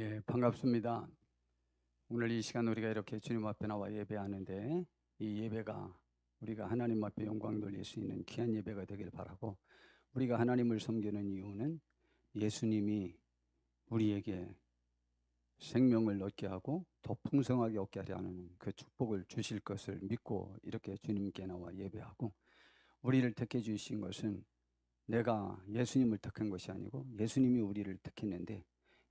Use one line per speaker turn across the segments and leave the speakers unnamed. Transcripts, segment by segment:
예, 반갑습니다. 오늘 이 시간 우리가 이렇게 주님 앞에 나와 예배하는데 이 예배가 우리가 하나님 앞에 영광 돌릴 수 있는 귀한 예배가 되길 바라고, 우리가 하나님을 섬기는 이유는 예수님이 우리에게 생명을 얻게 하고 더 풍성하게 얻게 하려는 그 축복을 주실 것을 믿고 이렇게 주님께 나와 예배하고, 우리를 택해 주신 것은 내가 예수님을 택한 것이 아니고 예수님이 우리를 택했는데,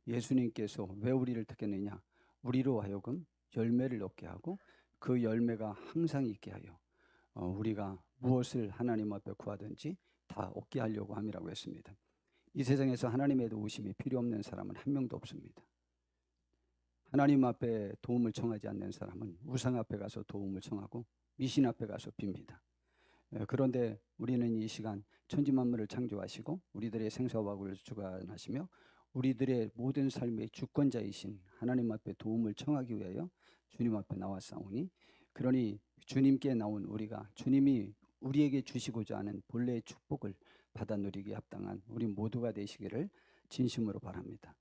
예수님께서 왜 우리를 택했느냐? 우리로 하여금 열매를 얻게 하고 그 열매가 항상 있게 하여 우리가 무엇을 하나님 앞에 구하든지 다 얻게 하려고 함이라고 했습니다. 이 세상에서 하나님의 도우심이 필요 없는 사람은 한 명도 없습니다. 하나님 앞에 도움을 청하지 않는 사람은 우상 앞에 가서 도움을 청하고 미신 앞에 가서 빕니다. 그런데 우리는 이 시간 천지만물을 창조하시고 우리들의 생사화국을 주관하시며 우리들의 모든 삶의 주권자이신 하나님 앞에 도움을 청하기 위하여 주님 앞에 나왔사오니, 그러니 주님께 나온 우리가 주님이 우리에게 주시고자 하는 본래의 축복을 받아 누리기에 합당한 우리 모두가 되시기를 진심으로 바랍니다.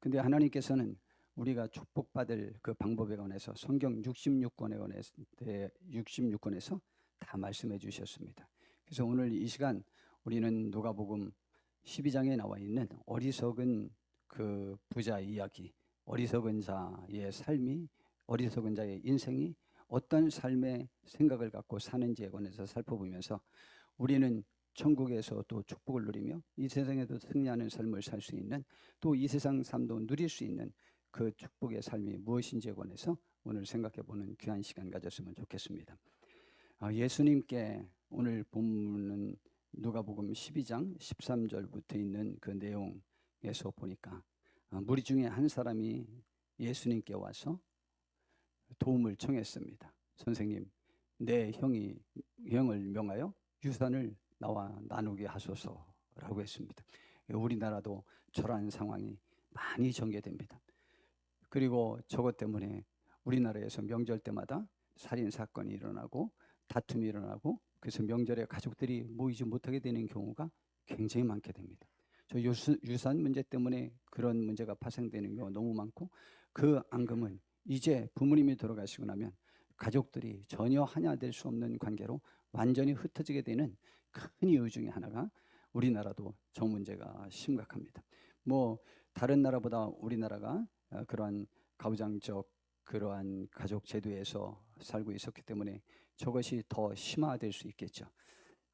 근데 하나님께서는 우리가 축복받을 그 방법에 관해서 성경 66권에서 다 말씀해 주셨습니다. 그래서 오늘 이 시간 우리는 누가복음 12장에 나와 있는 어리석은 그 부자 이야기, 어리석은 자의 삶이, 어리석은 자의 인생이 어떤 삶의 생각을 갖고 사는지에 관해서 살펴보면서 우리는 천국에서 또 축복을 누리며 이 세상에도 승리하는 삶을 살 수 있는, 또 이 세상 삶도 누릴 수 있는 그 축복의 삶이 무엇인지에 관해서 오늘 생각해보는 귀한 시간 가졌으면 좋겠습니다. 예수님께 오늘 본문은 누가복음 12장 13절부터 있는 그 내용에서 보니까 무리 중에 한 사람이 예수님께 와서 도움을 청했습니다. 선생님, 내 형을 명하여 유산을 나와 나누게 하소서라고 했습니다. 우리나라도 저러한 상황이 많이 전개됩니다. 그리고 저것 때문에 우리나라에서 명절 때마다 살인 사건이 일어나고 다툼이 일어나고, 그래서 명절에 가족들이 모이지 못하게 되는 경우가 굉장히 많게 됩니다. 저 유산 문제 때문에 그런 문제가 발생되는 경우가 너무 많고, 그 앙금은 이제 부모님이 돌아가시고 나면 가족들이 전혀 하나 될 수 없는 관계로 완전히 흩어지게 되는 큰 이유 중에 하나가 우리나라도 저 문제가 심각합니다. 뭐 다른 나라보다 우리나라가 그러한 가부장적 그러한 가족 제도에서 살고 있었기 때문에 저것이 더 심화될 수 있겠죠.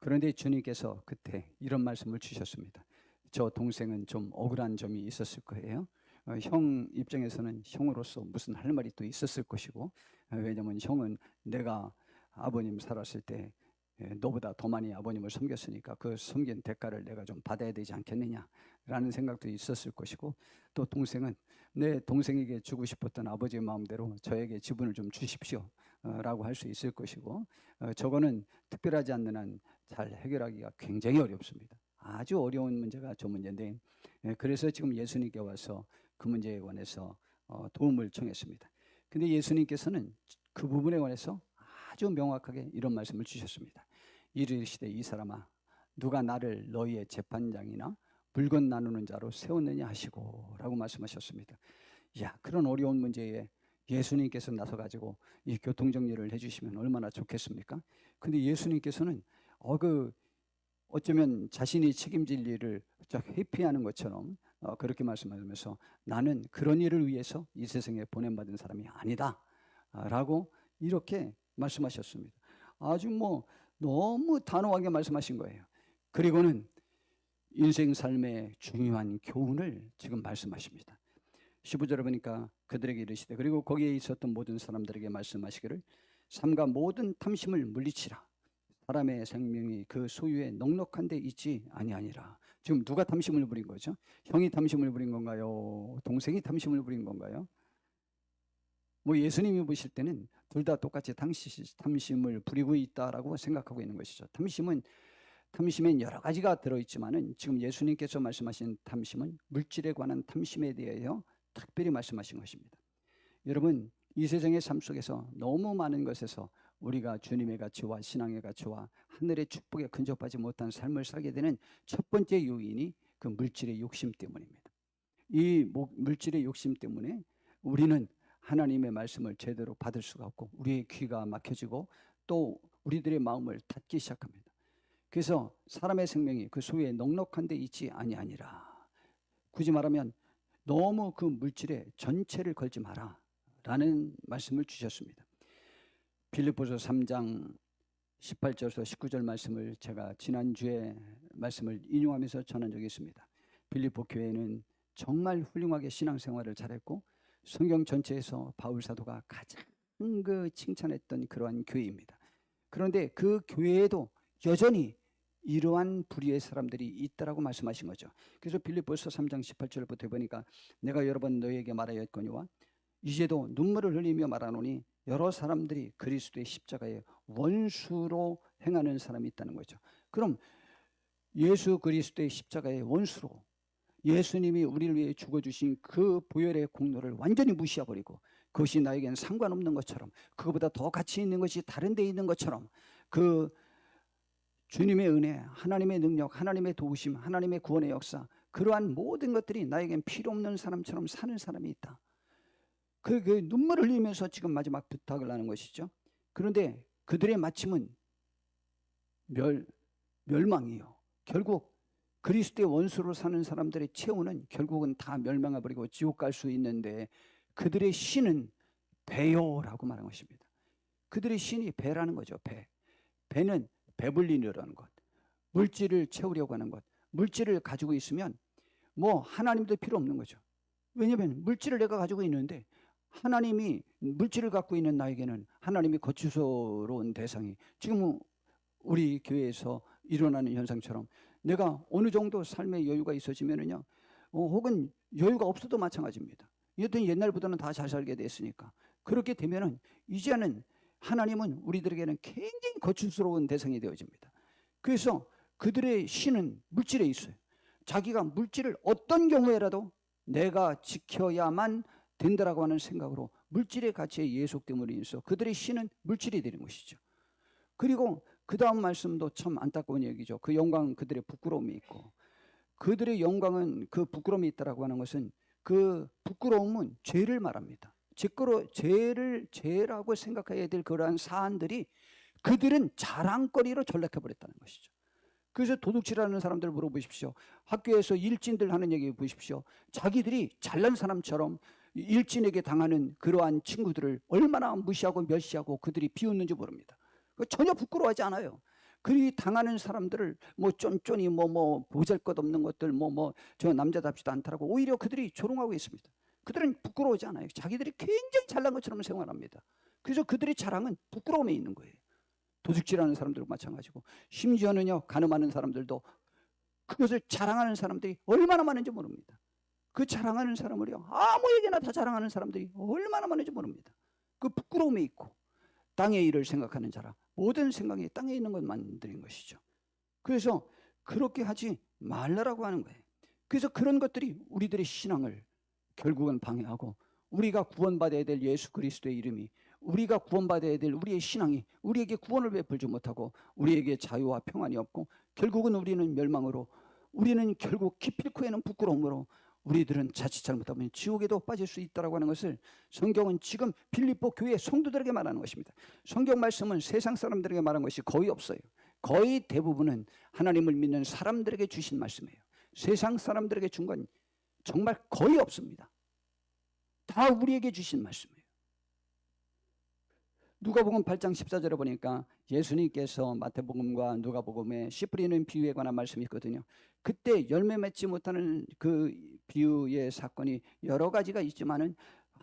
그런데 주님께서 그때 이런 말씀을 주셨습니다. 저 동생은 좀 억울한 점이 있었을 거예요. 형 입장에서는 형으로서 무슨 할 말이 또 있었을 것이고, 왜냐하면 형은 내가 아버님 살았을 때 너보다 더 많이 아버님을 섬겼으니까 그 섬긴 대가를 내가 좀 받아야 되지 않겠느냐라는 생각도 있었을 것이고, 또 동생은 내 동생에게 주고 싶었던 아버지의 마음대로 저에게 지분을 좀 주십시오 라고 할 수 있을 것이고, 저거는 특별하지 않는 한 잘 해결하기가 굉장히 어렵습니다. 아주 어려운 문제가 저 문제인데, 그래서 지금 예수님께 와서 그 문제에 관해서 도움을 청했습니다. 근데 예수님께서는 그 부분에 관해서 아주 명확하게 이런 말씀을 주셨습니다. 이르시되 이 사람아, 누가 나를 너희의 재판장이나 물건 나누는 자로 세웠느냐 하시고 라고 말씀하셨습니다. 야, 그런 어려운 문제에 예수님께서 나서가지고 이 교통정리를 해주시면 얼마나 좋겠습니까? 근데 예수님께서는 어쩌면 자신이 책임질 일을 회피하는 것처럼 그렇게 말씀하면서 나는 그런 일을 위해서 이 세상에 보냄받은 사람이 아니다 라고 이렇게 말씀하셨습니다. 아주 너무 단호하게 말씀하신 거예요. 그리고는 인생 삶의 중요한 교훈을 지금 말씀하십니다. 15절에 보니까 그들에게 이르시되, 그리고 거기에 있었던 모든 사람들에게 말씀하시기를 삼가 모든 탐심을 물리치라. 사람의 생명이 그 소유에 넉넉한 데 있지 아니하니라. 지금 누가 탐심을 부린 거죠? 형이 탐심을 부린 건가요? 동생이 탐심을 부린 건가요? 예수님이 보실 때는 둘 다 똑같이 탐심을 부리고 있다라고 생각하고 있는 것이죠. 탐심엔 여러 가지가 들어있지만은 지금 예수님께서 말씀하신 탐심은 물질에 관한 탐심에 대하여 특별히 말씀하신 것입니다. 여러분, 이 세상의 삶 속에서 너무 많은 것에서 우리가 주님의 가치와 신앙의 가치와 하늘의 축복에 근접하지 못한 삶을 살게 되는 첫 번째 요인이 그 물질의 욕심 때문입니다. 이 물질의 욕심 때문에 우리는 하나님의 말씀을 제대로 받을 수가 없고 우리의 귀가 막혀지고 또 우리들의 마음을 닫기 시작합니다. 그래서 사람의 생명이 그 소위에 넉넉한 데 있지 아니하니라. 굳이 말하면 너무 그 물질에 전체를 걸지 마라 라는 말씀을 주셨습니다. 빌립보서 3장 18절에서 19절 말씀을 제가 지난주에 말씀을 인용하면서 전한 적이 있습니다. 빌립보 교회는 정말 훌륭하게 신앙생활을 잘했고 성경 전체에서 바울 사도가 가장 칭찬했던 그러한 교회입니다. 그런데 그 교회에도 여전히 이러한 불의의 사람들이 있다라고 말씀하신 거죠. 그래서 빌립보서 3장 18절부터 보니까 내가 여러 번 너희에게 말하였거니와 이제도 눈물을 흘리며 말하노니 여러 사람들이 그리스도의 십자가의 원수로 행하는 사람이 있다는 거죠. 그럼 예수 그리스도의 십자가의 원수로 예수님이 우리를 위해 죽어주신 그 보혈의 공로를 완전히 무시해버리고 그것이 나에겐 상관없는 것처럼 그것보다 더 가치 있는 것이 다른 데 있는 것처럼 그 주님의 은혜, 하나님의 능력, 하나님의 도우심, 하나님의 구원의 역사 그러한 모든 것들이 나에겐 필요 없는 사람처럼 사는 사람이 있다. 그 눈물을 흘리면서 지금 마지막 부탁을 하는 것이죠. 그런데 그들의 마침은 멸망이요. 결국 그리스도의 원수로 사는 사람들의 최후는 결국은 다 멸망해버리고 지옥 갈 수 있는데 그들의 신은 배요라고 말한 것입니다. 그들의 신이 배라는 거죠. 배는 배불리려는 것, 물질을 채우려고 하는 것. 물질을 가지고 있으면 뭐 하나님도 필요 없는 거죠. 왜냐하면 물질을 내가 가지고 있는데 하나님이 물질을 갖고 있는 나에게는 하나님이 거추소로운 대상이 지금 우리 교회에서 일어나는 현상처럼 내가 어느 정도 삶의 여유가 있어지면은요, 혹은 여유가 없어도 마찬가지입니다. 여튼 옛날보다는 다 잘 살게 됐으니까 그렇게 되면은 이제는 하나님은 우리들에게는 굉장히 거추스러운 대상이 되어집니다. 그래서 그들의 신은 물질에 있어요. 자기가 물질을 어떤 경우에라도 내가 지켜야만 된다라고 하는 생각으로 물질의 가치에 예속됨으로 인해서 그들의 신은 물질이 되는 것이죠. 그리고 그 다음 말씀도 참 안타까운 얘기죠. 그 영광은 그들의 부끄러움이 있고 그들의 영광은 그 부끄러움이 있다라고 하는 것은 그 부끄러움은 죄를 말합니다. 죄라고 생각해야 될 그러한 사안들이 그들은 자랑거리로 전락해버렸다는 것이죠. 그래서 도둑질하는 사람들 물어보십시오. 학교에서 일진들 하는 얘기 보십시오. 자기들이 잘난 사람처럼 일진에게 당하는 그러한 친구들을 얼마나 무시하고 멸시하고 그들이 비웃는지 모릅니다. 전혀 부끄러워하지 않아요. 그리 당하는 사람들을 뭐 쫀쫀이 뭐 보잘것없는 것들 저 남자답지도 않다라고 오히려 그들이 조롱하고 있습니다. 그들은 부끄러워하지 않아요. 자기들이 굉장히 잘난 것처럼 생활합니다. 그래서 그들의 자랑은 부끄러움에 있는 거예요. 도둑질하는 사람들도 마찬가지고 심지어는요 간음하는 사람들도 그것을 자랑하는 사람들이 얼마나 많은지 모릅니다. 그 자랑하는 사람을요 아무에게나 다 자랑하는 사람들이 얼마나 많은지 모릅니다. 그 부끄러움에 있고 땅의 일을 생각하는 자라 모든 생각이 땅에 있는 것만 드린 것이죠. 그래서 그렇게 하지 말라라고 하는 거예요. 그래서 그런 것들이 우리들의 신앙을 결국은 방해하고 우리가 구원받아야 될 예수 그리스도의 이름이 우리가 구원받아야 될 우리의 신앙이 우리에게 구원을 베풀지 못하고 우리에게 자유와 평안이 없고 결국은 우리는 멸망으로 우리는 결국 기필코에는 부끄러움으로 우리들은 자칫 잘못하면 지옥에도 빠질 수 있다고 하는 것을 성경은 지금 빌립보 교회 성도들에게 말하는 것입니다. 성경 말씀은 세상 사람들에게 말한 것이 거의 없어요. 거의 대부분은 하나님을 믿는 사람들에게 주신 말씀이에요. 세상 사람들에게 준 건 정말 거의 없습니다. 다 우리에게 주신 말씀이에요. 누가복음 8장 14절에 보니까 예수님께서 마태복음과 누가복음에 씨 뿌리는 비유에 관한 말씀이 있거든요. 그때 열매 맺지 못하는 그 비유의 사건이 여러 가지가 있지만은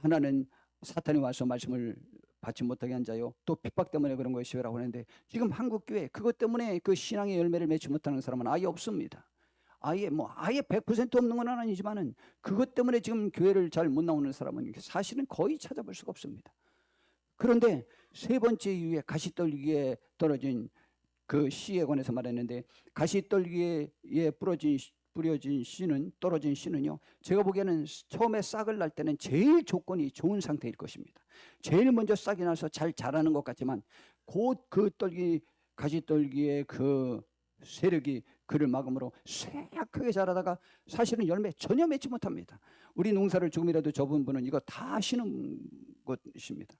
하나는 사탄이 와서 말씀을 받지 못하게 한 자요. 또 핍박 때문에 그런 것이라고 하는데 지금 한국교회 그것 때문에 그 신앙의 열매를 맺지 못하는 사람은 아예 없습니다. 아예 100% 없는 건 아니지만은 그것 때문에 지금 교회를 잘 못 나오는 사람은 사실은 거의 찾아볼 수가 없습니다. 그런데 세 번째 이유에 가시떨기에 떨어진 그 씨에 관해서 말했는데 가시떨기에 떨어진 씨는요 제가 보기에는 처음에 싹을 날 때는 제일 조건이 좋은 상태일 것입니다. 제일 먼저 싹이 나서 잘 자라는 것 같지만 곧 그 가시떨기의 그 세력이 그를 막음으로 쇠약하게 자라다가 사실은 열매 전혀 맺지 못합니다. 우리 농사를 조금이라도 접은 분은 이거 다 아시는 것입니다.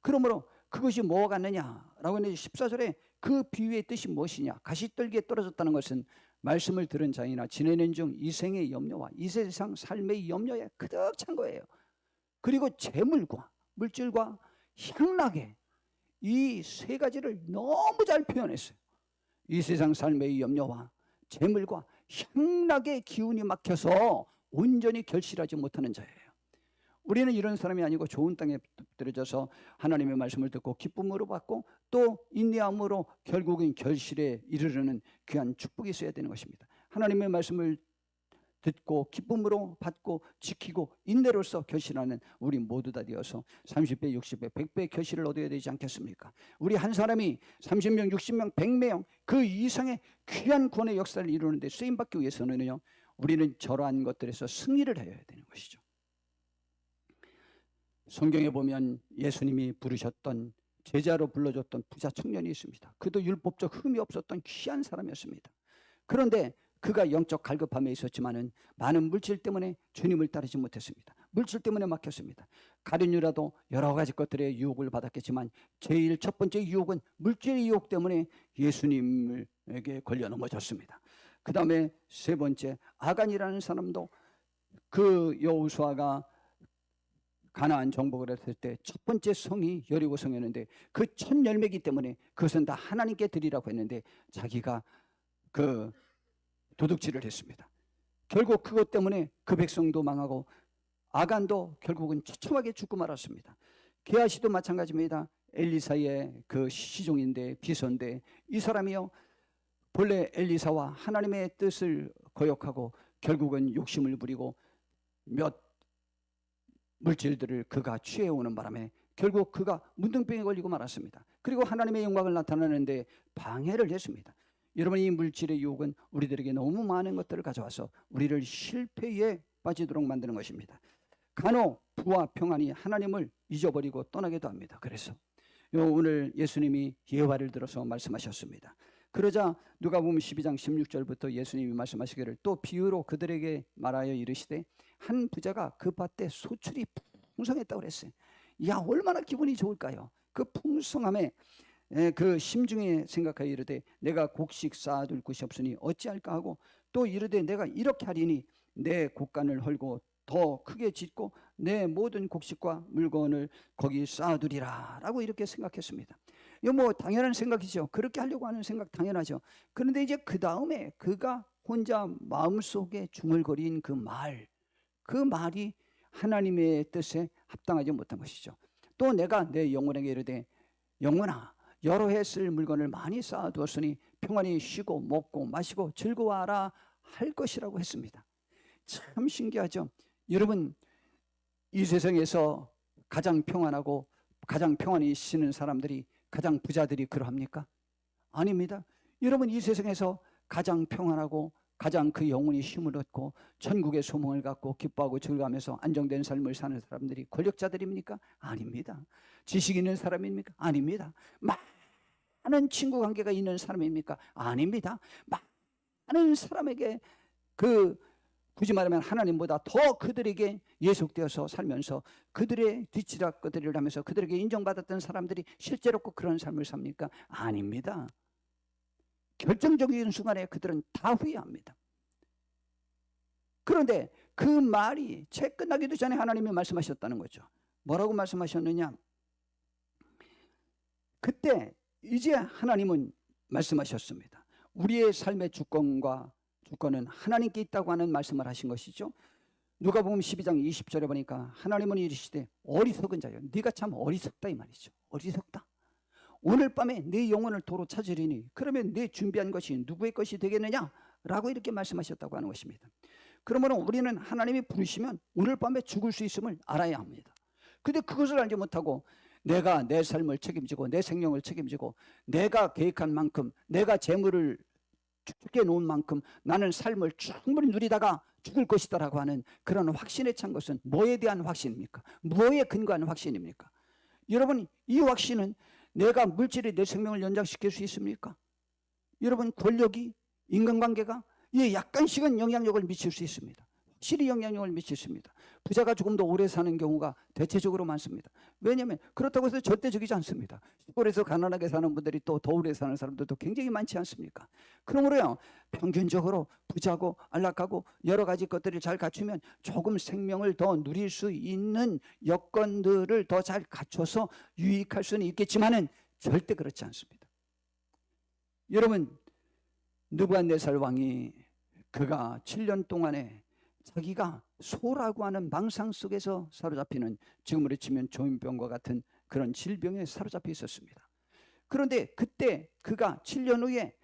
그러므로 그것이 뭐가 같느냐라고 하는 14절에 그 비유의 뜻이 무엇이냐, 가시떨기에 떨어졌다는 것은 말씀을 들은 자이나 지내는 중 이 생의 염려와 이 세상 삶의 염려에 그득 찬 거예요. 그리고 재물과 물질과 향락에 이 세 가지를 너무 잘 표현했어요. 이 세상 삶의 염려와 재물과 향락의 기운이 막혀서 온전히 결실하지 못하는 자예요. 우리는 이런 사람이 아니고 좋은 땅에 떨어져서 하나님의 말씀을 듣고 기쁨으로 받고 또 인내함으로 결국은 결실에 이르르는 귀한 축복이 있어야 되는 것입니다. 하나님의 말씀을 듣고 기쁨으로 받고 지키고 인내로서 결실하는 우리 모두 다 되어서 30배, 60배, 100배 결실을 얻어야 되지 않겠습니까? 우리 한 사람이 30명, 60명, 100명 그 이상의 귀한 구원의 역사를 이루는데 쓰임받기 위해서는요, 우리는 저러한 것들에서 승리를 해야 되는 것이죠. 성경에 보면 예수님이 부르셨던 제자로 불러줬던 부자 청년이 있습니다. 그도 율법적 흠이 없었던 귀한 사람이었습니다. 그런데 그가 영적 갈급함에 있었지만은 많은 물질 때문에 주님을 따르지 못했습니다. 물질 때문에 막혔습니다. 가룟유라도 여러 가지 것들의 유혹을 받았겠지만 제일 첫 번째 유혹은 물질의 유혹 때문에 예수님에게 걸려 넘어졌습니다. 그 다음에 세 번째 아간이라는 사람도 그 여호수아가 가나안 정복을 했을 때 첫 번째 성이 여리고 성이었는데 그 첫 열매기 때문에 그것은 다 하나님께 드리라고 했는데 자기가 그 도둑질을 했습니다. 결국 그것 때문에 그 백성도 망하고 아간도 결국은 처참하게 죽고 말았습니다. 게하시도 마찬가지입니다. 엘리사의 그 시종인데 비서인데 이 사람이요 본래 엘리사와 하나님의 뜻을 거역하고 결국은 욕심을 부리고 몇 물질들을 그가 취해오는 바람에 결국 그가 문둥병에 걸리고 말았습니다. 그리고 하나님의 영광을 나타내는데 방해를 했습니다. 여러분, 이 물질의 유혹은 우리들에게 너무 많은 것들을 가져와서 우리를 실패에 빠지도록 만드는 것입니다. 간혹 부와 평안이 하나님을 잊어버리고 떠나기도 합니다. 그래서 오늘 예수님이 예화를 들어서 말씀하셨습니다. 그러자 누가복음 12장 16절부터 예수님이 말씀하시기를 또 비유로 그들에게 말하여 이르시되 한 부자가 그 밭에 소출이 풍성했다고 그랬어요. 야, 얼마나 기분이 좋을까요? 그 풍성함에 그 심중에 생각하여 이르되 내가 곡식 쌓아둘 곳이 없으니 어찌할까 하고 또 이르되 내가 이렇게 하리니 내 곡간을 헐고 더 크게 짓고 내 모든 곡식과 물건을 거기 쌓아두리라 라고 이렇게 생각했습니다. 이거 뭐 당연한 생각이죠. 그렇게 하려고 하는 생각 당연하죠. 그런데 이제 그 다음에 그가 혼자 마음속에 중얼거린 그 말이 하나님의 뜻에 합당하지 못한 것이죠. 또 내가 내 영혼에게 이르되 영혼아 여러 해 쓸 물건을 많이 쌓아두었으니 평안히 쉬고 먹고 마시고 즐거워하라 할 것이라고 했습니다. 참 신기하죠. 여러분, 이 세상에서 가장 평안하고 가장 평안히 쉬는 사람들이 가장 부자들이 그러합니까? 아닙니다. 여러분, 이 세상에서 가장 평안하고 가장 그 영혼이 힘을 얻고 천국의 소망을 갖고 기뻐하고 즐거워하면서 안정된 삶을 사는 사람들이 권력자들입니까? 아닙니다. 지식 있는 사람입니까? 아닙니다. 많은 친구 관계가 있는 사람입니까? 아닙니다. 많은 사람에게 굳이 말하면 하나님보다 더 그들에게 예속되어서 살면서 그들의 뒤치락거리를 하면서 그들에게 인정받았던 사람들이 실제로 꼭 그런 삶을 삽니까? 아닙니다. 결정적인 순간에 그들은 다 후회합니다. 그런데 그 말이 책 끝나기도 전에 하나님이 말씀하셨다는 거죠. 뭐라고 말씀하셨느냐? 그때 이제 하나님은 말씀하셨습니다. 우리의 삶의 주권은 하나님께 있다고 하는 말씀을 하신 것이죠. 누가복음 12장 20절에 보니까 하나님은 이르시되 어리석은 자여 네가 참 어리석다 이 말이죠. 어리석다. 오늘 밤에 네 영혼을 도로 찾으리니 그러면 네 준비한 것이 누구의 것이 되겠느냐? 라고 이렇게 말씀하셨다고 하는 것입니다. 그러므로 우리는 하나님이 부르시면 오늘 밤에 죽을 수 있음을 알아야 합니다. 근데 그것을 알지 못하고 내가 내 삶을 책임지고 내 생명을 책임지고 내가 계획한 만큼 내가 재물을 축적해 놓은 만큼 나는 삶을 충분히 누리다가 죽을 것이다 라고 하는 그런 확신에 찬 것은 뭐에 대한 확신입니까? 뭐에 근거한 확신입니까? 여러분, 이 확신은 내가 물질이 내 생명을 연장시킬 수 있습니까? 여러분, 권력이 인간관계가 약간씩은 영향력을 미칠 수 있습니다. 확실히 영향력을 미쳤습니다. 부자가 조금 더 오래 사는 경우가 대체적으로 많습니다. 왜냐하면 그렇다고 해서 절대적이지 않습니다. 시골에서 가난하게 사는 분들이 또 더 오래 사는 사람들도 굉장히 많지 않습니까? 그러므로요, 평균적으로 부자고 안락하고 여러 가지 것들을 잘 갖추면 조금 생명을 더 누릴 수 있는 여건들을 더 잘 갖춰서 유익할 수는 있겠지만은 절대 그렇지 않습니다. 여러분, 느부갓네살 왕이 그가 7년 동안에 자기가 소라고 하는 망상 속에서 사로잡히는, 지금으로 치면 조현병과 같은 그런 질병에 사로잡혀 있었습니다. 그런데 그때 그가 7년 후에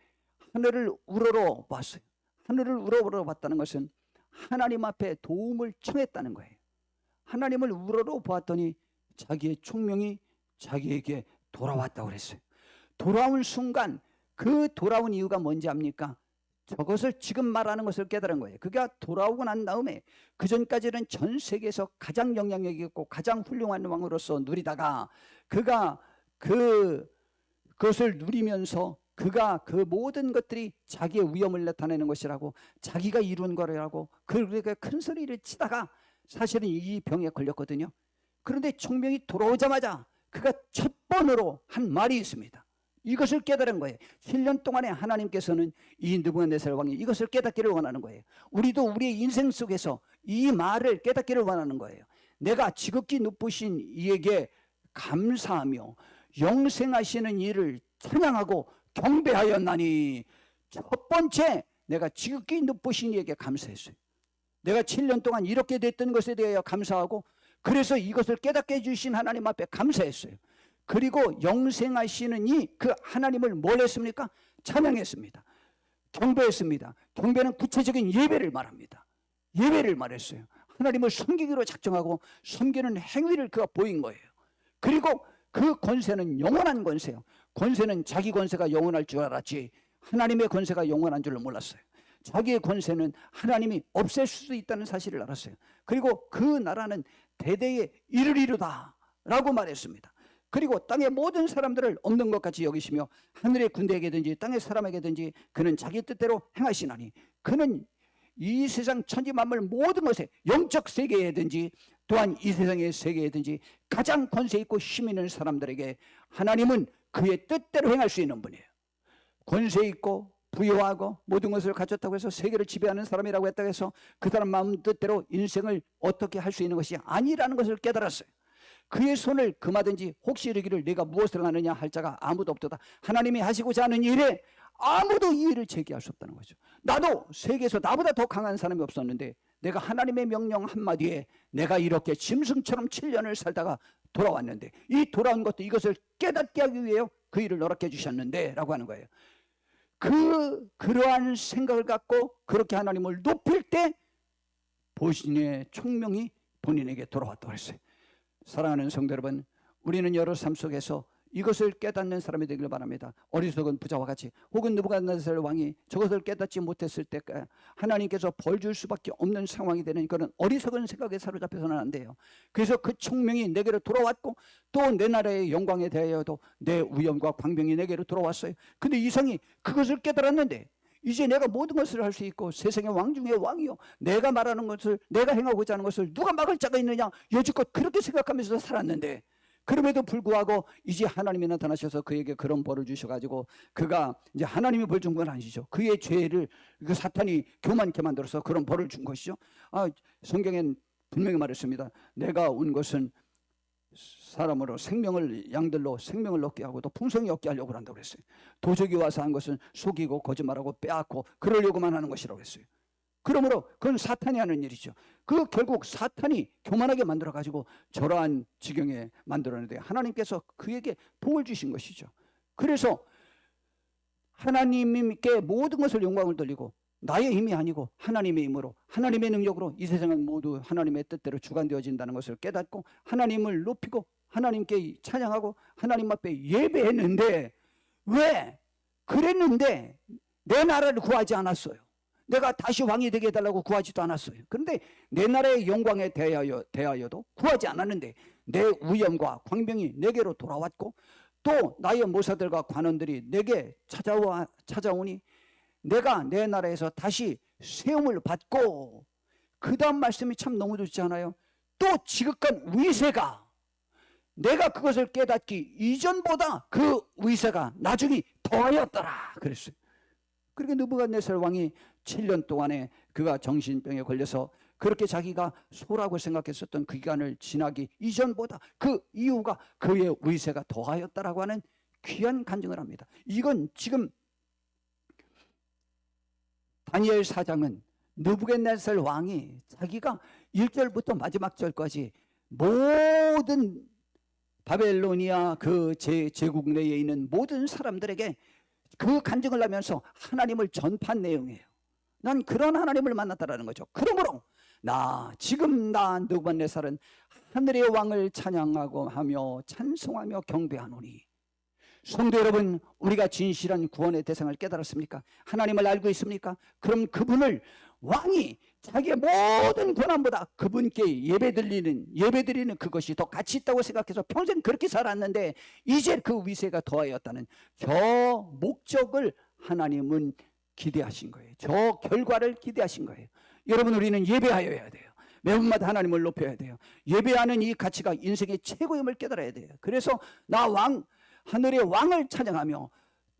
하늘을 우러러 봤어요. 하늘을 우러러 봤다는 것은 하나님 앞에 도움을 청했다는 거예요. 하나님을 우러러 보았더니 자기의 총명이 자기에게 돌아왔다고 그랬어요. 돌아온 순간, 그 돌아온 이유가 뭔지 압니까? 저것을 지금 말하는 것을 깨달은 거예요. 그가 돌아오고 난 다음에 그 전까지는 전 세계에서 가장 영향력 있고 가장 훌륭한 왕으로서 누리다가 그가 그것을 누리면서 그가 그 모든 것들이 자기의 위엄을 나타내는 것이라고, 자기가 이룬 거라고 그렇게 큰 소리를 치다가 사실은 이 병에 걸렸거든요. 그런데 총명이 돌아오자마자 그가 첫 번으로 한 말이 있습니다. 이것을 깨달은 거예요. 7년 동안에 하나님께서는 이 느부갓네살 왕이 이것을 깨닫기를 원하는 거예요. 우리도 우리의 인생 속에서 이 말을 깨닫기를 원하는 거예요. 내가 지극히 높으신 이에게 감사하며 영생하시는 이를 찬양하고 경배하였나니, 첫 번째 내가 지극히 높으신 이에게 감사했어요. 내가 7년 동안 이렇게 됐던 것에 대하여 감사하고, 그래서 이것을 깨닫게 해주신 하나님 앞에 감사했어요. 그리고 영생하시는 이 그 하나님을 뭘 했습니까? 찬양했습니다. 경배했습니다. 경배는 구체적인 예배를 말합니다. 예배를 말했어요. 하나님을 섬기기로 작정하고 섬기는 행위를 그가 보인 거예요. 그리고 그 권세는 영원한 권세요. 권세는 자기 권세가 영원할 줄 알았지 하나님의 권세가 영원한 줄을 몰랐어요. 자기의 권세는 하나님이 없앨 수도 있다는 사실을 알았어요. 그리고 그 나라는 대대에 이르리로다 라고 말했습니다. 그리고 땅의 모든 사람들을 없는 것 같이 여기시며 하늘의 군대에게든지 땅의 사람에게든지 그는 자기 뜻대로 행하시나니, 그는 이 세상 천지만물 모든 것에 영적 세계에든지 또한 이 세상의 세계에든지 가장 권세 있고 힘 있는 사람들에게 하나님은 그의 뜻대로 행할 수 있는 분이에요. 권세 있고 부유하고 모든 것을 가졌다고 해서 세계를 지배하는 사람이라고 했다고 해서 그 사람 마음 뜻대로 인생을 어떻게 할 수 있는 것이 아니라는 것을 깨달았어요. 그의 손을 금하든지 혹시 이르기를 내가 무엇을 하느냐 할 자가 아무도 없도다. 하나님이 하시고자 하는 일에 아무도 이 일을 제기할 수 없다는 거죠. 나도 세계에서 나보다 더 강한 사람이 없었는데 내가 하나님의 명령 한마디에 내가 이렇게 짐승처럼 7년을 살다가 돌아왔는데, 이 돌아온 것도 이것을 깨닫게 하기 위해 그 일을 허락해 주셨는데 라고 하는 거예요. 그러한 생각을 갖고 그렇게 하나님을 높일 때 본인의 총명이 본인에게 돌아왔다고 했어요. 사랑하는 성도 여러분, 우리는 여러 삶 속에서 이것을 깨닫는 사람이 되기를 바랍니다. 어리석은 부자와 같이, 혹은 느부갓네살 왕이 저것을 깨닫지 못했을 때 하나님께서 벌 줄 수밖에 없는 상황이 되는 그런 어리석은 생각에 사로잡혀서는 안 돼요. 그래서 그 총명이 내게로 돌아왔고 또 내 나라의 영광에 대하여도 내 위엄과 광명이 내게로 돌아왔어요. 근데 이상이 그것을 깨달았는데 이제 내가 모든 것을 할 수 있고 세상의 왕 중의 왕이요, 내가 말하는 것을, 내가 행하고자 하는 것을 누가 막을 자가 있느냐, 여지껏 그렇게 생각하면서 살았는데, 그럼에도 불구하고 이제 하나님이 나타나셔서 그에게 그런 벌을 주셔가지고 그가 이제 하나님이 벌 준 건 아니시죠. 그의 죄를 그 사탄이 교만케 만들어서 그런 벌을 준 것이죠. 성경엔 분명히 말했습니다. 내가 온 것은 사람으로 생명을, 양들로 생명을 얻게 하고 또 풍성히 얻게 하려고 한다고 그랬어요. 도적이 와서 한 것은 속이고 거짓말하고 빼앗고 그러려고만 하는 것이라고 했어요. 그러므로 그건 사탄이 하는 일이죠. 그 결국 사탄이 교만하게 만들어가지고 저러한 지경에 만들어내는데 하나님께서 그에게 복을 주신 것이죠. 그래서 하나님께 모든 것을 영광을 돌리고 나의 힘이 아니고 하나님의 힘으로, 하나님의 능력으로 이 세상은 모두 하나님의 뜻대로 주관되어진다는 것을 깨닫고 하나님을 높이고 하나님께 찬양하고 하나님 앞에 예배했는데, 왜 그랬는데 내 나라를 구하지 않았어요. 내가 다시 왕이 되게 해달라고 구하지도 않았어요. 그런데 내 나라의 영광에 대하여도 구하지 않았는데 내 위엄과 광명이 내게로 돌아왔고 또 나의 모사들과 관원들이 내게 찾아오니 내가 내 나라에서 다시 세움을 받고, 그 다음 말씀이 참 너무 좋지 않아요? 또 지극한 위세가, 내가 그것을 깨닫기 이전보다 그 위세가 나중에 더하였더라 그랬어요. 그렇게 느부갓네살 왕이 7년 동안에 그가 정신병에 걸려서 그렇게 자기가 소라고 생각했었던 그 기간을 지나기 이전보다 그 이유가 그의 위세가 더하였다라고 하는 귀한 간증을 합니다. 이건 지금 다니엘 4장은 느부갓네살 왕이 자기가 1절부터 마지막 절까지 모든 바벨로니아 그 제국 내에 있는 모든 사람들에게 그 간증을 하면서 하나님을 전파한 내용이에요. 난 그런 하나님을 만났다라는 거죠. 그러므로 지금 나 느부갓네살은 하늘의 왕을 찬양하고 하며 찬송하며 경배하노니. 성도 여러분, 우리가 진실한 구원의 대상을 깨달았습니까? 하나님을 알고 있습니까? 그럼 그분을 왕이 자기의 모든 권한보다 그분께 예배드리는 그것이 더 가치 있다고 생각해서 평생 그렇게 살았는데, 이제 그 위세가 더하였다는 저 목적을 하나님은 기대하신 거예요. 저 결과를 기대하신 거예요. 여러분, 우리는 예배하여야 돼요. 매운맛 하나님을 높여야 돼요. 예배하는 이 가치가 인생의 최고임을 깨달아야 돼요. 그래서 하늘의 왕을 찬양하며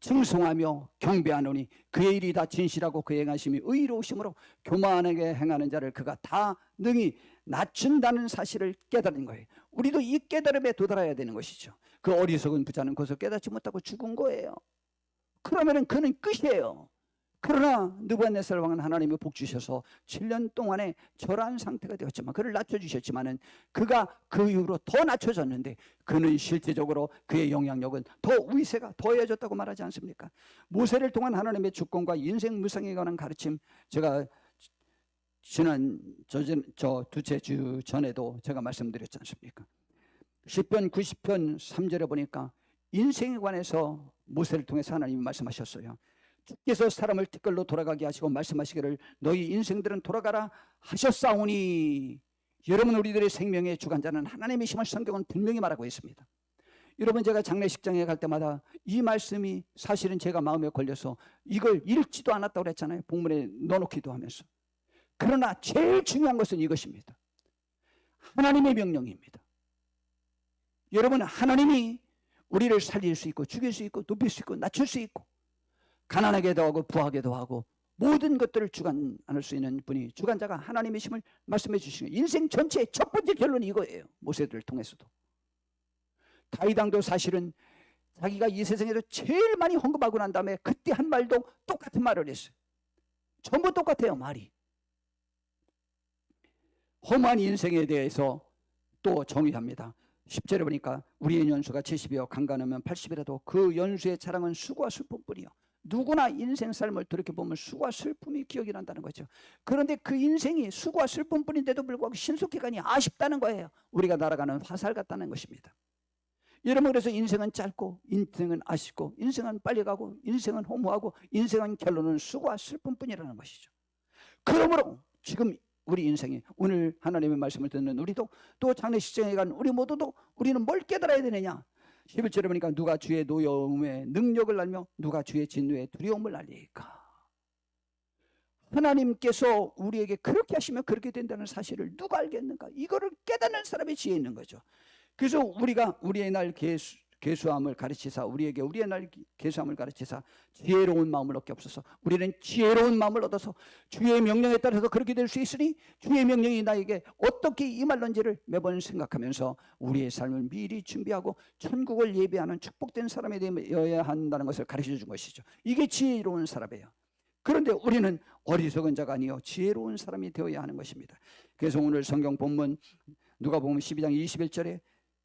증송하며 경배하노니 그의 일이 다 진실하고 그의 행하심이 의로우심으로 교만하게 행하는 자를 그가 다 능히 낮춘다는 사실을 깨달은 거예요. 우리도 이 깨달음에 도달해야 되는 것이죠. 그 어리석은 부자는 그것을 깨닫지 못하고 죽은 거예요. 그러면 그는 끝이에요. 그러나 느부갓네살 왕은 하나님이 복 주셔서 7년 동안에 절한 상태가 되었지만, 그를 낮춰주셨지만은 그가 그 이후로 더 낮춰졌는데, 그는 실제적으로 그의 영향력은 더 위세가 더해졌다고 말하지 않습니까? 모세를 통한 하나님의 주권과 인생 무상에 관한 가르침, 제가 지난 두째 주 전에도 제가 말씀드렸지 않습니까? 시편 90편 3절에 보니까 인생에 관해서 모세를 통해서 하나님이 말씀하셨어요. 주께서 사람을 티끌로 돌아가게 하시고 말씀하시기를 너희 인생들은 돌아가라 하셨사오니. 여러분, 우리들의 생명의 주관자는 하나님이심을 성경은 분명히 말하고 있습니다. 여러분, 제가 장례식장에 갈 때마다 이 말씀이 사실은 제가 마음에 걸려서 이걸 읽지도 않았다고 그랬잖아요. 본문에 넣어놓기도 하면서. 그러나 제일 중요한 것은 이것입니다. 하나님의 명령입니다. 여러분, 하나님이 우리를 살릴 수 있고 죽일 수 있고 높일 수 있고 낮출 수 있고 가난하게도 하고 부하게도 하고 모든 것들을 주관할 수 있는 분이, 주관자가 하나님이심을 말씀해 주시는 거예요. 인생 전체의 첫 번째 결론이 이거예요. 모세들을 통해서도. 다윗 왕도 사실은 자기가 이 세상에서 제일 많이 헌금하고 난 다음에 그때 한 말도 똑같은 말을 했어요. 전부 똑같아요, 말이. 험한 인생에 대해서 또 정의합니다. 10절에 보니까 우리의 연수가 70이요 강간하면 80이라도 그 연수의 자랑은 수고와 슬픔뿐이요. 누구나 인생 삶을 돌이켜보면 수고와 슬픔이 기억이 난다는 거죠. 그런데 그 인생이 수고와 슬픔뿐인데도 불구하고 신속히 가니 아쉽다는 거예요. 우리가 날아가는 화살 같다는 것입니다. 여러분, 그래서 인생은 짧고 인생은 아쉽고 인생은 빨리 가고 인생은 허무하고 인생은 결론은 수고와 슬픔뿐이라는 것이죠. 그러므로 지금 우리 인생에 오늘 하나님의 말씀을 듣는 우리도, 또 장례식장에 간 우리 모두도 우리는 뭘 깨달아야 되느냐? 11절에 보니까 누가 주의 노여움의 능력을 알며 누가 주의 진노의 두려움을 알리까? 하나님께서 우리에게 그렇게 하시면 그렇게 된다는 사실을 누가 알겠는가? 이거를 깨닫는 사람의 지혜 있는 거죠. 그래서 우리가 우리의 날 계수함을 가르치사, 우리에게 우리의 날 계수함을 가르치사 지혜로운 마음을 얻게 없어서. 우리는 지혜로운 마음을 얻어서 주의 명령에 따라서 그렇게 될 수 있으니 주의 명령이 나에게 어떻게 임할런지를 매번 생각하면서 우리의 삶을 미리 준비하고 천국을 예배하는 축복된 사람이 되어야 한다는 것을 가르쳐 준 것이죠. 이게 지혜로운 사람이에요. 그런데 우리는 어리석은 자가 아니요 지혜로운 사람이 되어야 하는 것입니다. 그래서 오늘 성경 본문 누가복음 12장 21절에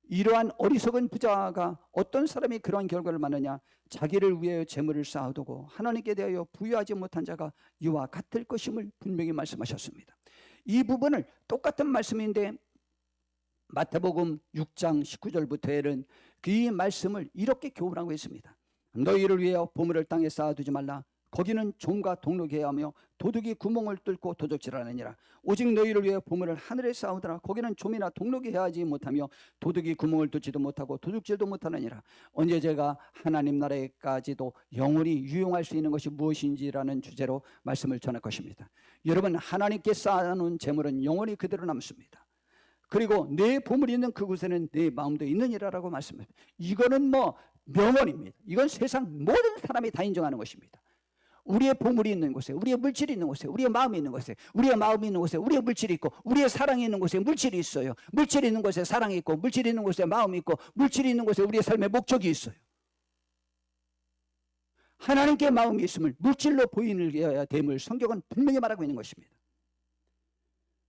이러한 어리석은 부자가 어떤 사람이 그러한 결과를 맞느냐? 자기를 위하여 재물을 쌓아두고 하나님께 대하여 부유하지 못한 자가 이와 같을 것임을 분명히 말씀하셨습니다. 이 부분을 똑같은 말씀인데 마태복음 6장 19절부터는 그 말씀을 이렇게 교훈하고 있습니다. 너희를 위하여 보물을 땅에 쌓아두지 말라. 거기는 좀과 동록해야 하며 도둑이 구멍을 뚫고 도적질하느니라. 오직 너희를 위해 보물을 하늘에 쌓으더라. 거기는 좀이나 동록이 하지 못하며 도둑이 구멍을 뚫지도 못하고 도둑질도 못하느니라. 언제 제가 하나님 나라에까지도 영원히 유용할 수 있는 것이 무엇인지라는 주제로 말씀을 전할 것입니다. 여러분, 하나님께 쌓아놓은 재물은 영원히 그대로 남습니다. 그리고 내 보물이 있는 그곳에는 내 마음도 있느니라라고 말씀합니다. 이거는 명언입니다. 이건 세상 모든 사람이 다 인정하는 것입니다. 우리의 보물이 있는 곳에, 우리의 물질이 있는 곳에, 우리의 마음이 있는 곳에, 우리의 마음이 있는 곳에 우리의 물질이 있고, 우리의 사랑이 있는 곳에 물질이 있어요. 물질이 있는 곳에 사랑이 있고, 물질이 있는 곳에 마음이 있고, 물질이 있는 곳에 우리의 삶의 목적이 있어요. 하나님께 마음이 있음을 물질로 보이는 됨을 성경은 분명히 말하고 있는 것입니다.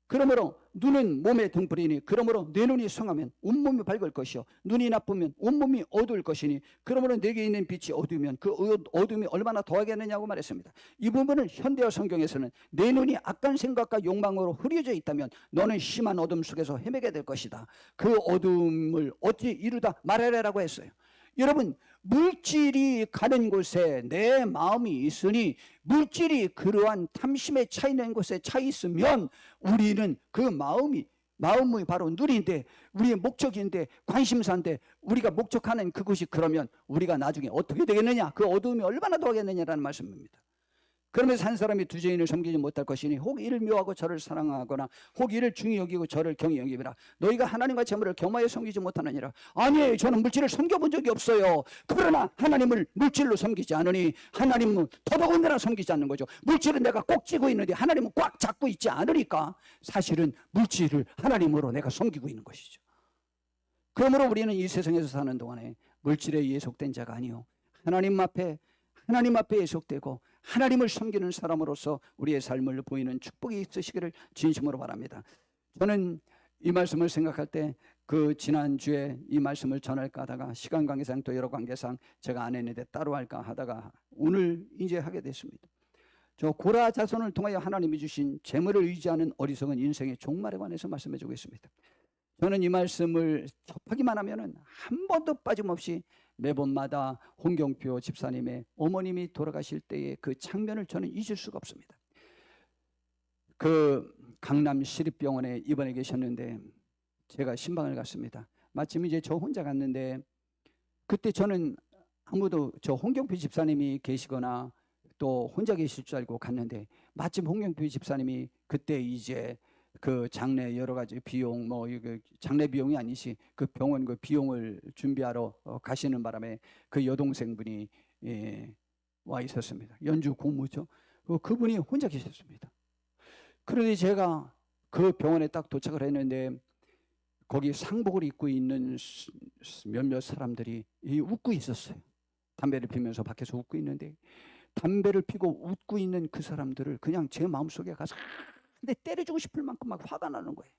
그러므로 눈은 몸의 등불이니 그러므로 내 눈이 성하면 온몸이 밝을 것이요 눈이 나쁘면 온몸이 어두울 것이니 그러므로 내게 있는 빛이 어두우면 그 어둠이 얼마나 더하겠느냐고 말했습니다. 이 부분을 현대어 성경에서는 내 눈이 악한 생각과 욕망으로 흐려져 있다면 너는 심한 어둠 속에서 헤매게 될 것이다. 그 어둠을 어찌 이루다 말하라라고 했어요. 여러분, 물질이 가는 곳에 내 마음이 있으니 물질이 그러한 탐심에 차 있는 곳에 차 있으면 우리는 그 마음이 바로 눈인데 우리의 목적인데 관심사인데 우리가 목적하는 그것이 그러면 우리가 나중에 어떻게 되겠느냐? 그 어두움이 얼마나 더하겠느냐라는 말씀입니다. 그러면서 한 사람이 두 죄인을 섬기지 못할 것이니 혹 이를 미워하고 저를 사랑하거나 혹 이를 중히 여기고 저를 경히 여기라. 너희가 하나님과 재물을 겸하여 섬기지 못하느니라. 아니, 저는 물질을 섬겨본 적이 없어요. 그러나 하나님을 물질로 섬기지 않으니 하나님은 더더군다나 섬기지 않는 거죠. 물질은 내가 꼭 쥐고 있는데 하나님은 꽉 잡고 있지 않으니까 사실은 물질을 하나님으로 내가 섬기고 있는 것이죠. 그러므로 우리는 이 세상에서 사는 동안에 물질에 예속된 자가 아니요 하나님 앞에 예속되고 하나님을 섬기는 사람으로서 우리의 삶을 보이는 축복이 있으시기를 진심으로 바랍니다. 저는 이 말씀을 생각할 때 그 지난주에 이 말씀을 전할까 하다가 시간 관계상 또 여러 관계상 제가 안 했는데 따로 할까 하다가 오늘 이제 하게 됐습니다. 저 고라 자손을 통하여 하나님이 주신 재물을 의지하는 어리석은 인생의 종말에 관해서 말씀해 주고 있습니다. 저는 이 말씀을 접하기만 하면은 한 번도 빠짐없이 매번마다 홍경표 집사님의 어머님이 돌아가실 때의 그 장면을 저는 잊을 수가 없습니다. 그 강남 시립병원에 입원해 계셨는데 제가 신방을 갔습니다. 마침 이제 저 혼자 갔는데 그때 저는 아무도 저 홍경표 집사님이 계시거나 또 혼자 계실 줄 알고 갔는데 마침 홍경표 집사님이 그때 이제 그 장례 여러 가지 비용 장례 비용이 아니시 그 병원 그 비용을 준비하러 가시는 바람에 그 여동생분이 와 있었습니다. 연주 고모죠. 그분이 혼자 계셨습니다. 그런데 제가 그 병원에 딱 도착을 했는데 거기 상복을 입고 있는 몇몇 사람들이 웃고 있었어요. 담배를 피면서 밖에서 웃고 있는데 담배를 피고 웃고 있는 그 사람들을 그냥 제 마음속에 가서 근데 때려주고 싶을 만큼 막 화가 나는 거예요.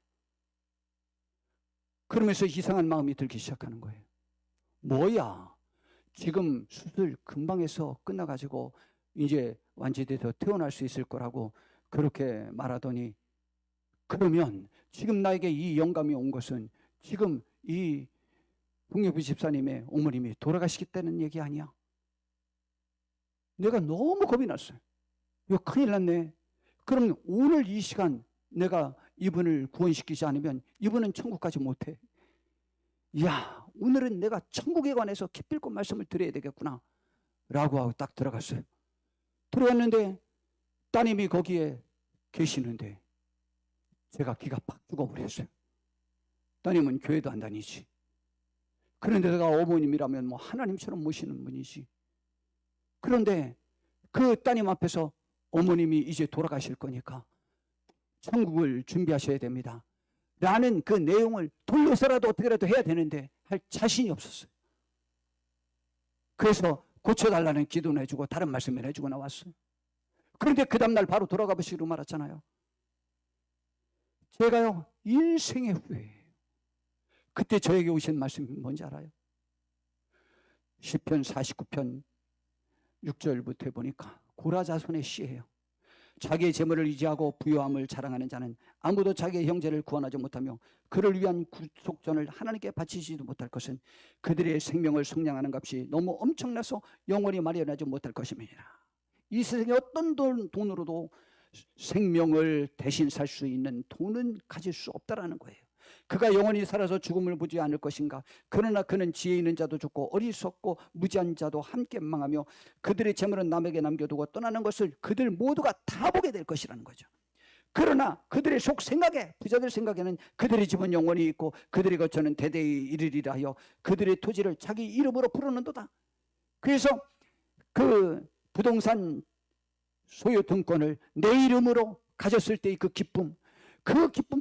그러면서 이상한 마음이 들기 시작하는 거예요. 뭐야, 지금 수술 금방 해서 끝나가지고 이제 완치돼서 퇴원할 수 있을 거라고 그렇게 말하더니 그러면 지금 나에게 이 영감이 온 것은 지금 이 홍경표 집사님의 어머님이 돌아가시겠다는 얘기 아니야? 내가 너무 겁이 났어요. 이거 큰일 났네. 그럼 오늘 이 시간 내가 이분을 구원시키지 않으면 이분은 천국까지 못해. 이야, 오늘은 내가 천국에 관해서 기필코 말씀을 드려야 되겠구나 라고 하고 딱 들어갔어요. 들어갔는데 따님이 거기에 계시는데 제가 기가 팍 죽어버렸어요. 따님은 교회도 안 다니지. 그런데 내가 어머님이라면 하나님처럼 모시는 분이지. 그런데 그 따님 앞에서 어머님이 이제 돌아가실 거니까 천국을 준비하셔야 됩니다 라는 그 내용을 돌려서라도 어떻게라도 해야 되는데 할 자신이 없었어요. 그래서 고쳐달라는 기도는 해주고 다른 말씀을 해주고 나왔어요. 그런데 그 다음날 바로 돌아가 보시기로 말았잖아요. 제가요 인생의 후회예요. 그때 저에게 오신 말씀이 뭔지 알아요? 시편 49편 6절부터 보니까 고라자손의 시예요. 자기의 재물을 의지하고 부요함을 자랑하는 자는 아무도 자기의 형제를 구원하지 못하며 그를 위한 구속전을 하나님께 바치지도 못할 것은 그들의 생명을 속량하는 값이 너무 엄청나서 영원히 마련하지 못할 것임이니라. 이 세상에 어떤 돈으로도 생명을 대신 살 수 있는 돈은 가질 수 없다라는 거예요. 그가 영원히 살아서 죽음을 보지 않을 것인가? 그러나 그는 지혜 있는 자도 죽고 어리석고 무지한 자도 함께 망하며 그들의 재물은 남에게 남겨두고 떠나는 것을 그들 모두가 다 보게 될 것이라는 거죠. 그러나 그들의 속 생각에, 부자들 생각에는 그들의 집은 영원히 있고 그들의 거처는 대대에 이르리라 하여 그들의 토지를 자기 이름으로 부르는도다. 그래서 그 부동산 소유 등권을 내 이름으로 가졌을 때의 그 기쁨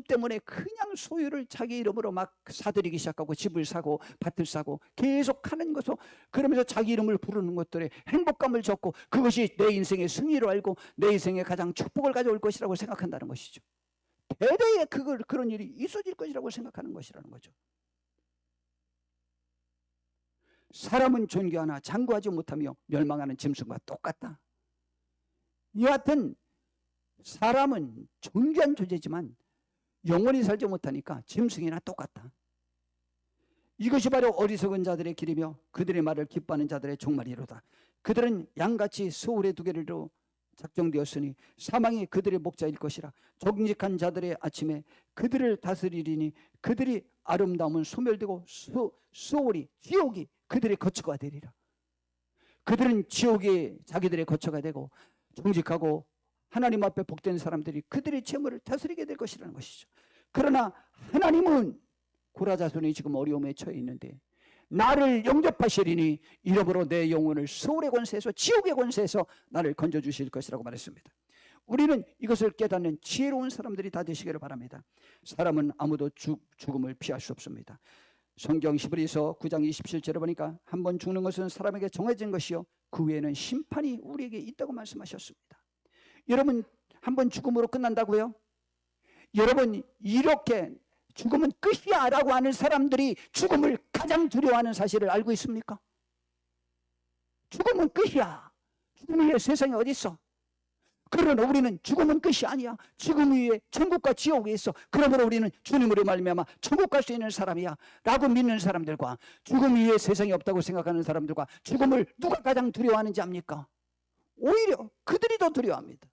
때문에 그냥 소유를 자기 이름으로 막 사들이기 시작하고 집을 사고 밭을 사고 계속 하는 것으로, 그러면서 자기 이름을 부르는 것들에 행복감을 줬고 그것이 내 인생의 승리로 알고 내 인생에 가장 축복을 가져올 것이라고 생각한다는 것이죠. 대대에 그런 일이 있어질 것이라고 생각하는 것이라는 거죠. 사람은 존귀하나 장구하지 못하며 멸망하는 짐승과 똑같다. 여하튼 사람은 존귀한 존재지만 영원히 살지 못하니까 짐승이나 똑같다. 이것이 바로 어리석은 자들의 길이며 그들의 말을 기뻐하는 자들의 종말이로다. 그들은 양같이 소울의 두개로 작정되었으니 사망이 그들의 목자일 것이라. 정직한 자들의 아침에 그들을 다스리리니 그들이 아름다움은 소멸되고 소울이 지옥이 그들의 거처가 되리라. 그들은 지옥이 자기들의 거처가 되고 정직하고 하나님 앞에 복된 사람들이 그들의 재물을 다스리게 될 것이라는 것이죠. 그러나 하나님은 고라 자손이 지금 어려움에 처해 있는데 나를 영접하시리니 이러므로 내 영혼을 소울의 권세에서 지옥의 권세에서 나를 건져주실 것이라고 말했습니다. 우리는 이것을 깨닫는 지혜로운 사람들이 다 되시기를 바랍니다. 사람은 아무도 죽음을 피할 수 없습니다. 성경 히브리서 9장 27절에 보니까 한 번 죽는 것은 사람에게 정해진 것이요 그 외에는 심판이 우리에게 있다고 말씀하셨습니다. 여러분, 한 번 죽음으로 끝난다고요? 여러분, 이렇게 죽음은 끝이야 라고 하는 사람들이 죽음을 가장 두려워하는 사실을 알고 있습니까? 죽음은 끝이야. 죽음 위에 세상에 어디 있어? 그러나 우리는 죽음은 끝이 아니야. 죽음 위에 천국과 지옥이 있어. 그러므로 우리는 주님으로 말미암아 천국 갈 수 있는 사람이야 라고 믿는 사람들과 죽음 위에 세상이 없다고 생각하는 사람들과 죽음을 누가 가장 두려워하는지 압니까? 오히려 그들이 더 두려워합니다.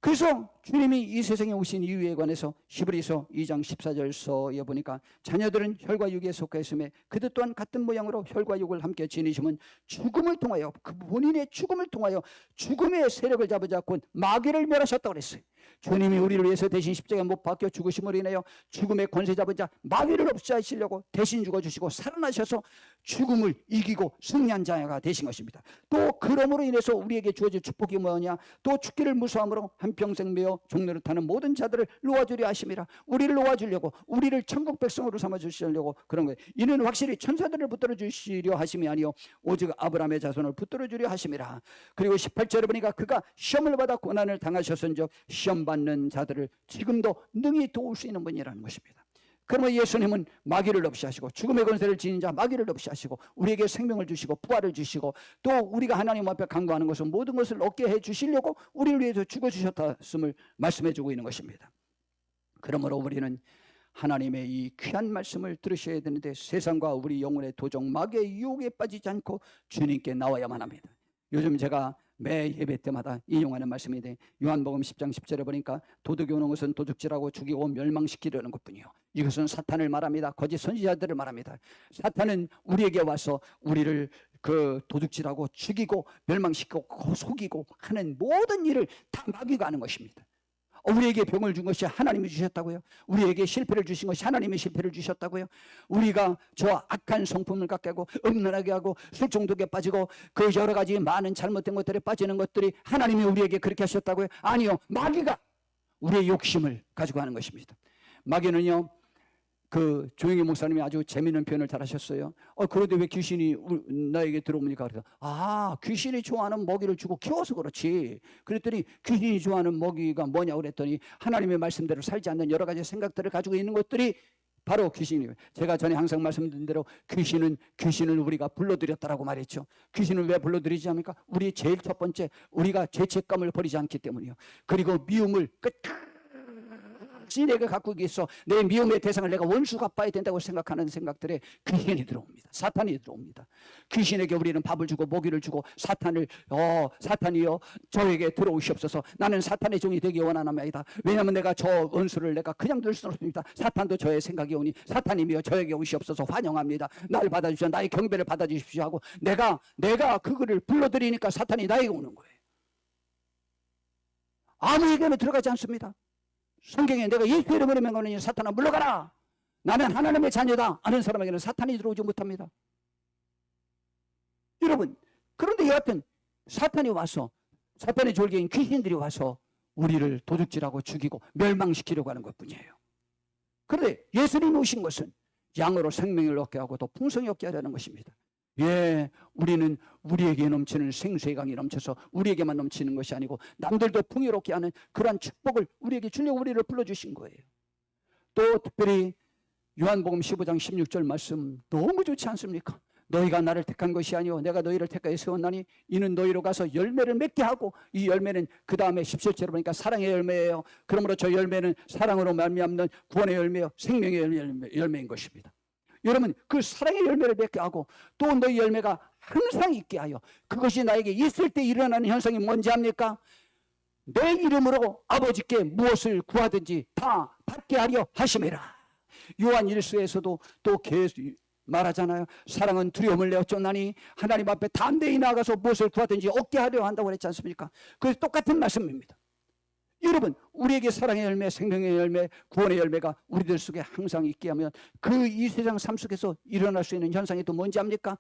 그래서 주님이 이 세상에 오신 이유에 관해서 히브리서 2장 14절서에 보니까 자녀들은 혈과 육에 속해 있음에 그들 또한 같은 모양으로 혈과 육을 함께 지니심은 죽음을 통하여 그 본인의 죽음을 통하여 죽음의 세력을 잡으자고 마귀를 멸하셨다고 그랬어요. 주님이 우리를 위해서 대신 십자가에 못 박혀 죽으심으로 인하여 죽음의 권세 잡은 자 마귀를 없애하시려고 대신 죽어주시고 살아나셔서 죽음을 이기고 승리한 자가 되신 것입니다. 또 그러므로 인해서 우리에게 주어질 축복이 뭐냐? 또 죽기를 무서함으로 한평생 매어 종로를 타는 모든 자들을 놓아주려 하심이라. 우리를 놓아주려고, 우리를 천국 백성으로 삼아주시려고 그런 거예요. 이는 확실히 천사들을 붙들어 주시려 하심이 아니요 오직 아브라함의 자손을 붙들어 주려 하심이라. 그리고 18절에 보니까 그가 시험을 받아 고난을 당하셨은즉 시험 받는 자들을 지금도 능히 도울 수 있는 분이라는 것입니다. 그러면 예수님은 마귀를 없이 하시고 죽음의 권세를 지닌 자 마귀를 없이 하시고 우리에게 생명을 주시고 부활을 주시고 또 우리가 하나님 앞에 간구하는 것은 모든 것을 얻게 해주시려고 우리를 위해서 죽어주셨음을 말씀해주고 있는 것입니다. 그러므로 우리는 하나님의 이 귀한 말씀을 들으셔야 되는데 세상과 우리 영혼의 도적 마귀의 유혹에 빠지지 않고 주님께 나와야만 합니다. 요즘 제가 매 예배 때마다 인용하는 말씀인데 요한복음 10장 10절에 보니까 도둑이 오는 것은 도둑질하고 죽이고 멸망시키려는 것뿐이요 이것은 사탄을 말합니다. 거짓 선지자들을 말합니다. 사탄은 우리에게 와서 우리를 그 도둑질하고 죽이고 멸망시키고 속이고 하는 모든 일을 다 마귀가 하는 것입니다. 우리에게 병을 준 것이 하나님이 주셨다고요? 우리에게 실패를 주신 것이 하나님이 실패를 주셨다고요? 우리가 저 악한 성품을 갖게 하고 음란하게 하고 술 중독에 빠지고 그 여러 가지 많은 잘못된 것들에 빠지는 것들이 하나님이 우리에게 그렇게 하셨다고요? 아니요, 마귀가 우리의 욕심을 가지고 하는 것입니다. 마귀는요, 그 조영희 목사님이 아주 재미있는 표현을 잘 하셨어요. 그런데 왜 귀신이 나에게 들어옵니까? 그래서 귀신이 좋아하는 먹이를 주고 키워서 그렇지. 그랬더니 귀신이 좋아하는 먹이가 뭐냐 그랬더니 하나님의 말씀대로 살지 않는 여러 가지 생각들을 가지고 있는 것들이 바로 귀신이에요. 제가 전에 항상 말씀드린 대로 귀신을 우리가 불러들였다라고 말했죠. 귀신을 왜 불러들이지 합니까? 우리 제일 첫 번째 우리가 죄책감을 버리지 않기 때문이요. 그리고 미움을 끝까지 마치 내가 갖고 있어 내 미움의 대상을 내가 원수 갚아야 된다고 생각하는 생각들에 귀신이 들어옵니다. 사탄이 들어옵니다. 귀신에게 우리는 밥을 주고 먹이를 주고 사탄이여 저에게 들어오시옵소서. 나는 사탄의 종이 되기 원하나이다. 왜냐하면 내가 저 원수를 내가 그냥 둘 수는 없습니다. 사탄도 저의 생각이 오니 사탄이며 저에게 오시옵소서. 환영합니다. 나를 받아주십시오. 나의 경배를 받아주십시오 하고 내가 그거를 불러드리니까 사탄이 나에게 오는 거예요. 아무에게는 들어가지 않습니다. 성경에 내가 예수 이름으로 명하노니 사탄아 물러가라. 나는 하나님의 자녀다 하는 사람에게는 사탄이 들어오지 못합니다. 여러분, 그런데 여하튼 사탄이 와서, 사탄의 졸개인 귀신들이 와서 우리를 도둑질하고 죽이고 멸망시키려고 하는 것뿐이에요. 그런데 예수님이 오신 것은 양으로 생명을 얻게 하고 또 풍성히 얻게 하려는 것입니다. 예, 우리는 우리에게 넘치는 생수의 강이 넘쳐서 우리에게만 넘치는 것이 아니고 남들도 풍요롭게 하는 그러한 축복을 우리에게 주려고 우리를 불러주신 거예요. 또 특별히 요한복음 15장 16절 말씀 너무 좋지 않습니까? 너희가 나를 택한 것이 아니오 내가 너희를 택하여 세웠나니 이는 너희로 가서 열매를 맺게 하고, 이 열매는 그 다음에 17절에 보니까 사랑의 열매예요. 그러므로 저 열매는 사랑으로 말미암는 구원의 열매요 생명의 열매인 것입니다. 여러분, 그 사랑의 열매를 맺게 하고 또 너희 열매가 항상 있게 하여, 그것이 나에게 있을 때 일어나는 현상이 뭔지 압니까? 내 이름으로 아버지께 무엇을 구하든지 다 받게 하려 하심이라. 요한 1서에서도 또 계속 말하잖아요. 사랑은 두려움을 내어 쫓나니 하나님 앞에 담대히 나아가서 무엇을 구하든지 얻게 하려 한다고 그랬지 않습니까? 그래서 똑같은 말씀입니다. 여러분, 우리에게 사랑의 열매, 생명의 열매, 구원의 열매가 우리들 속에 항상 있게 하면 그 이 세상 삶 속에서 일어날 수 있는 현상이 또 뭔지 압니까?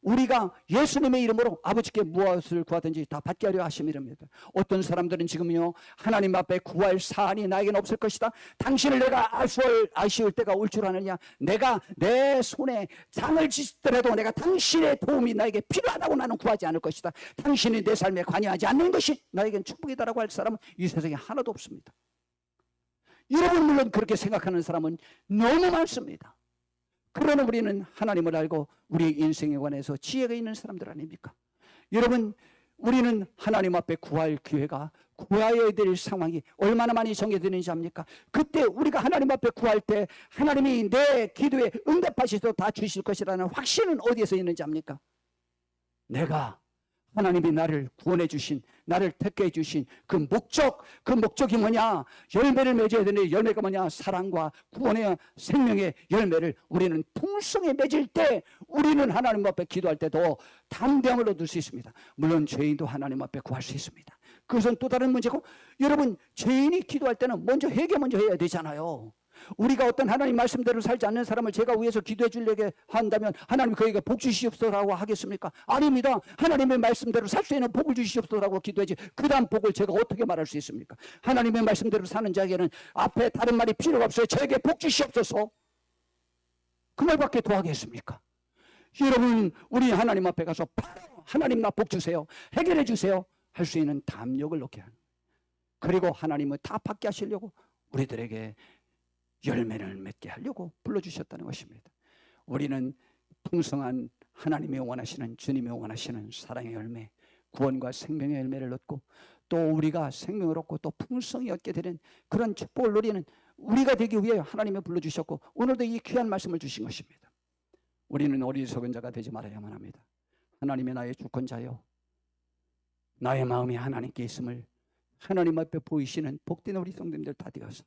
우리가 예수님의 이름으로 아버지께 무엇을 구하든지 다 받게 하려 하심이랍니다. 어떤 사람들은 지금요, 하나님 앞에 구할 사안이 나에게는 없을 것이다. 당신을 내가 아쉬울 때가 올 줄 아느냐. 내가 내 손에 장을 짓더라도 내가 당신의 도움이 나에게 필요하다고 나는 구하지 않을 것이다. 당신이 내 삶에 관여하지 않는 것이 나에겐 축복이다라고 할 사람은 이 세상에 하나도 없습니다. 여러분, 물론 그렇게 생각하는 사람은 너무 많습니다. 그러나 우리는 하나님을 알고 우리의 인생에 관해서 지혜가 있는 사람들 아닙니까? 여러분, 우리는 하나님 앞에 구할 기회가, 구해야 될 상황이 얼마나 많이 정해지는지 압니까? 그때 우리가 하나님 앞에 구할 때 하나님이 내 기도에 응답하시도 다 주실 것이라는 확신은 어디에서 있는지 압니까? 내가 하나님이 나를 구원해 주신, 나를 택해 주신 그 목적이 뭐냐? 열매를 맺어야 되는데 열매가 뭐냐? 사랑과 구원의 생명의 열매를 우리는 풍성히 맺을 때 우리는 하나님 앞에 기도할 때도 담대함을 얻을 수 있습니다. 물론 죄인도 하나님 앞에 구할 수 있습니다. 그것은 또 다른 문제고, 여러분, 죄인이 기도할 때는 먼저 회개 먼저 해야 되잖아요. 우리가 어떤 하나님 말씀대로 살지 않는 사람을 제가 위해서 기도해 주려게 한다면 하나님 그에게 복 주시옵소서라고 하겠습니까? 아닙니다. 하나님의 말씀대로 살 수 있는 복을 주시옵소서라고 기도하지 그 다음 복을 제가 어떻게 말할 수 있습니까? 하나님의 말씀대로 사는 자에게는 앞에 다른 말이 필요가 없어요. 저에게 복 주시옵소서, 그 말밖에 더 하겠습니까? 여러분, 우리 하나님 앞에 가서 바로 하나님 나 복 주세요, 해결해 주세요 할 수 있는 담력을 얻게 하는, 그리고 하나님은 다 받게 하시려고 우리들에게 열매를 맺게 하려고 불러주셨다는 것입니다. 우리는 풍성한 하나님이 원하시는, 주님이 원하시는 사랑의 열매, 구원과 생명의 열매를 얻고 또 우리가 생명을 얻고 또 풍성히 얻게 되는 그런 축복을 누리는 우리가 되기 위해 하나님이 불러주셨고 오늘도 이 귀한 말씀을 주신 것입니다. 우리는 어리석은 자가 되지 말아야만 합니다. 하나님의 나의 주권자요, 나의 마음이 하나님께 있음을 하나님 앞에 보이시는 복된 우리 성도님들 다 되어서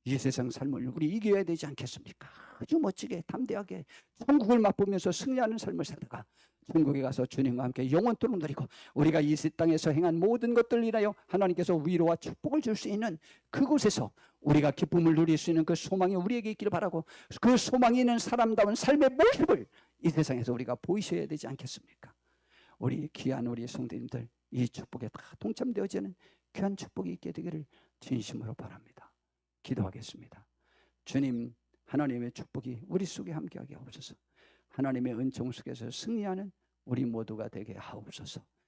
이 세상 삶을 우리 이겨야 되지 않겠습니까? 아주 멋지게 담대하게 천국을 맛보면서 승리하는 삶을 살다가 천국에 가서 주님과 함께 영원토록 누리고 우리가 이 땅에서 행한 모든 것들을 인하여 하나님께서 위로와 축복을 줄 수 있는 그곳에서 우리가 기쁨을 누릴 수 있는 그 소망이 우리에게 있기를 바라고, 그 소망이 있는 사람다운 삶의 모습을 이 세상에서 우리가 보이셔야 되지 않겠습니까? 우리 귀한 우리 성도님들 이 축복에 다 동참되어지는 귀한 축복이 있게 되기를 진심으로 바랍니다. 기도하겠습니다. 주님, 하나님의 축복이 우리 속에 함께하게 하옵소서. 하나님의 은총 속에서 승리하는 우리 모두가 되게 하옵소서.